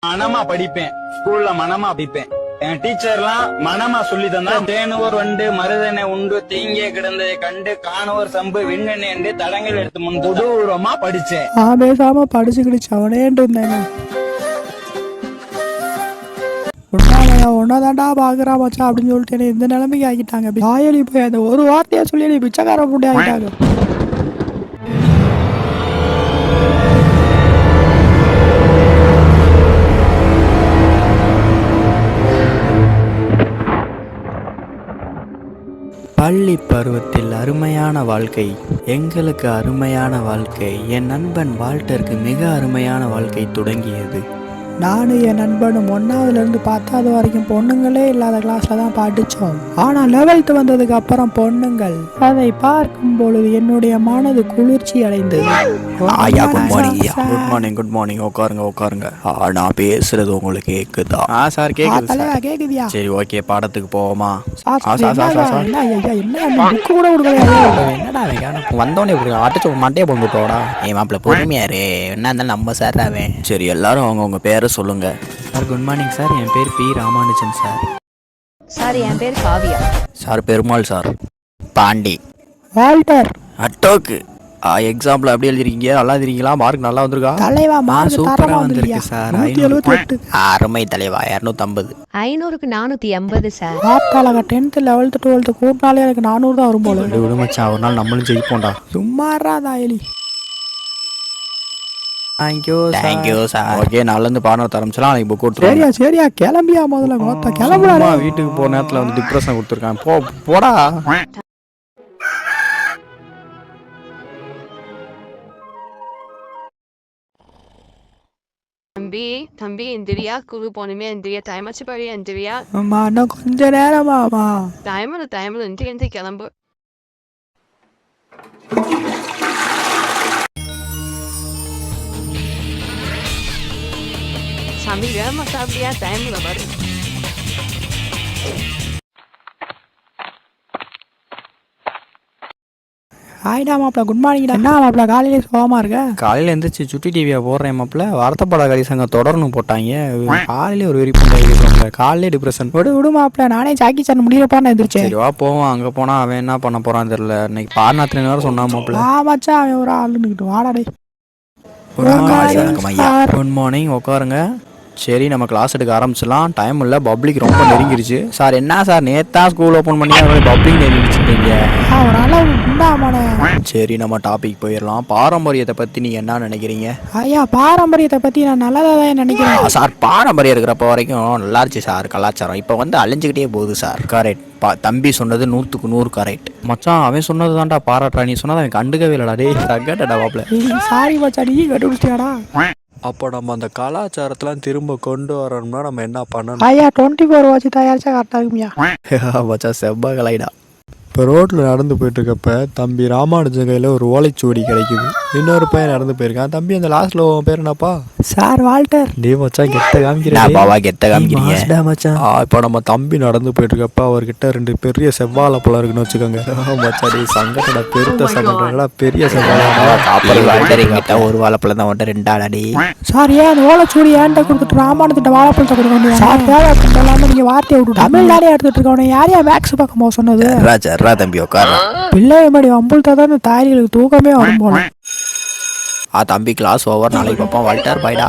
மனமா படிப்பேன், ஸ்கூல்ல மனமா படிப்பேன். என் டீச்சர்லாம் மனமா சொல்லி தந்தா தேனுவர் வண்டு மருதனை உண்டு தீங்கே கிடந்ததை கண்டு காணுவர் சம்பு விண்ணெண்ணை என்று தடங்கள் எடுத்து முன் கொடூரமா படிச்சேன். பேசாம படிச்சுக்கிடுச்சு அவனேன்ட்டு இருந்தேங்க. ஒன்னாதாண்டா பாக்குறா மச்சா அப்படின்னு சொல்லிட்டு இந்த நிலைமைக்கு ஆக்கிட்டாங்க. ஆயலி போய் அந்த ஒரு வார்த்தையா சொல்லி பிச்சைக்கார போட்டு ஆகிட்டாங்க. பள்ளி பருவத்தில் அருமையான வாழ்க்கை, எங்களுக்கு அருமையான வாழ்க்கை. என் நண்பன் வால்டருக்கு மிக அருமையான வாழ்க்கை தொடங்கியது. நானும் என் நண்பனும் 1ஆவதுலேருந்து 10ஆவது வரைக்கும் பொண்ணுங்களே இல்லாத கிளாஸில் தான் படித்தோம். ஆனால் 11th வந்ததுக்கு அப்புறம் பொண்ணுங்கள். அதை பார்க்கும் பொழுது என்னுடைய மனது குளிர்ச்சி அடைந்தது. Good morning. உட்காருங்க. நான் பேசுறது உங்களுக்கு கேக்குதா? சார் கேக்குதியா? சரி, ஓகே, பாடத்துக்கு போவோமா? வந்தோடனே அடிச்சு மண்டையை போட்டுட்டோடா. ஏன் மாப்பிள்ள பொறுமையாரு, என்ன இருந்தாலும் நம்ம சார் அவன். சரி, எல்லாரும் அவங்கவுங்க பேரை சொல்லுங்க. சார் குட் மார்னிங் சார், என் பேர் பி ராமானுஜன் சார். சார் என் பேர் Kavya. Sir Perumal. Sir Pandi. Walter. அட்டோக்கு. எக்ஸாம்பிள் எப்படி எழுதிருக்கீங்க? நல்லா எழுதிருக்கீங்களா? மார்க் நல்லா வந்திருக்கா? தலைவா சூப்பரா வந்திருக்கு சார். 178. அருமை தலைவா. 250. 500க்கு 480 சார். ஆத்தாளங்க 10th 11th 12th கூட்டினாலே எனக்கு 400 தான் வரும் போல. விடுமச்சா, ஒரு நாள் நம்மளும் ஜெயிப்போம்டா. சும்மாறா தாயலி. Thank you sir. ஓகே, நாளிலேருந்து பாடம் ஆரம்பிச்சலாம். நாளைக்கு புக் கொடுத்துருவோம். சரியா கிளம்பியா முதல்ல மொத்த கிளம்புறா. வீட்டுக்கு போன நேரத்தில் வந்து டிப்ரெஷன் கொடுத்துருக்கான். போடா. தம்பி எந்திரியா, குழு போனமே எந்திரியா, டைம் ஆச்சு பாரு, எந்திரியா. அம்மா இன்னும் கொஞ்ச நேரமாமா. டைம்ல எந்திரி கிளம்பு. சாமி வேமா சாப்பிட்டியா? டைம்ல பாரு. ஆயிடா மாப்பிள, குட் மார்னிங். என்ன மாப்பிள காலையிலே சோகமா இருக்க? காலையில் எழுந்திரிச்சு சுட்டி டிவியை போடுறேன் மாப்பிள்ள. வார்த்தைப்பட கறி சங்கம் தொடரணும் போட்டாங்க. காலையிலே ஒரு வெறி பண்ணுறாங்க. காலையிலே டிப்ரெஷன். விடு மாப்பிள, நானே ஜாக்கி சான் முடியறப்பா நான் எந்திரிச்சேன். சரி வா போவோம். அங்கே போனால் அவன் என்ன பண்ண போகிறான்னு தெரியல. இன்னைக்கு பாடநாத்திரம் வேறு சொன்னான் மாப்பிள்ள. மச்சா அவன் ஒரு ஆளுன்னுக்கிட்டு வாடாடே. Good morning. உட்காருங்க. சரி, நம்ம கிளாஸ் எடுக்க ஆரம்பிச்சிடலாம். டைம் இல்லை, பப்ளிக் ரொம்ப நெருங்கிருச்சு. சார் என்ன சார், நேற்றா ஸ்கூல் ஓப்பன் பண்ணி பப்ளிக் நெருங்கிச்சுட்டீங்க. சரி, நம்ம டாபிக் போயிடலாம். பாரம்பரியத்தை பற்றி நீங்கள் என்ன நினைக்கிறீங்க? ஐயா, பாரம்பரியத்தை பற்றி நான் நல்லதாக தான் நினைக்கிறேன் சார். பாரம்பரியம் இருக்கிறப்ப வரைக்கும் நல்லா இருந்துச்சு சார் கலாச்சாரம். இப்போ வந்து அழிஞ்சுக்கிட்டே போகுது சார். கரெக்ட். தம்பி சொன்னது 100க்கு 100 கரெக்ட். மச்சான் அவன் சொன்னது தான்டா பாராட்டுறா. நீ சொன்னது அவன் கண்டுக்கவே இல்லடா. டே தகட்டடா வாப்ல. சாரி மச்சா, நீ கண்டுபிடிச்சியாடா. அப்போ நம்ம அந்த கலாச்சாரத்தெலாம் திரும்ப கொண்டு வரணும்னா நம்ம என்ன பண்ணணும்? ஐயா 24 வாட்ச் தயாரிச்சா கரெக்டாக இருக்குமியா. மச்சா செவ்வா கலைடா. இப்போ ரோட்டில் நடந்து போயிட்டுருக்கப்ப தம்பி ராமானுஜன் கையில் ஒரு ஓலைச்சுவடி கிடைக்குது. இன்னொரு பையன் நடந்து போயிருக்கான். தம்பி அந்த லாஸ்ட்டில் உன் பேர் என்னப்பா? Sir Walter. டே மச்சான் கெட்ட காமிக்கிறீங்க மச்சான். இப்போ நம்ம தம்பி நடந்து போயிட்டுருக்கப்ப அவர்கிட்ட 2 பெரிய செவ்வாழை பழம் இருக்குன்னு வச்சுக்கோங்க. மச்சா டே சங்கடா, பெருத்த சங்கடா, பெரிய செவ்வாழை. ஒரு வாழைப்பழம் தான் 2 ஆடாடி. சார் ஏன் அந்த ஓலைச்சுவடி ஏன்ட்ட கொடுத்துட்டு ராமானுஜன் வாழைப்பழத்தை கொடுக்கணும்? சார் தேவை இல்லாமல் நீங்கள் வார்த்தையை விட்டு தமிழ் தானே எடுத்துட்டு இருக்கோம். யாரையா மேக்ஸ் பார்க்க சொன்னது? ராஜா தம்பி உட்கார. பிள்ளை மாதிரி அம்புல்தா தான் இந்த தாரிகளுக்கு தூக்கமே வரும் போல. தம்பி கிளாஸ் ஓவர், நாளைக்கு பார்ப்போம். வால்டர் பாய்டா.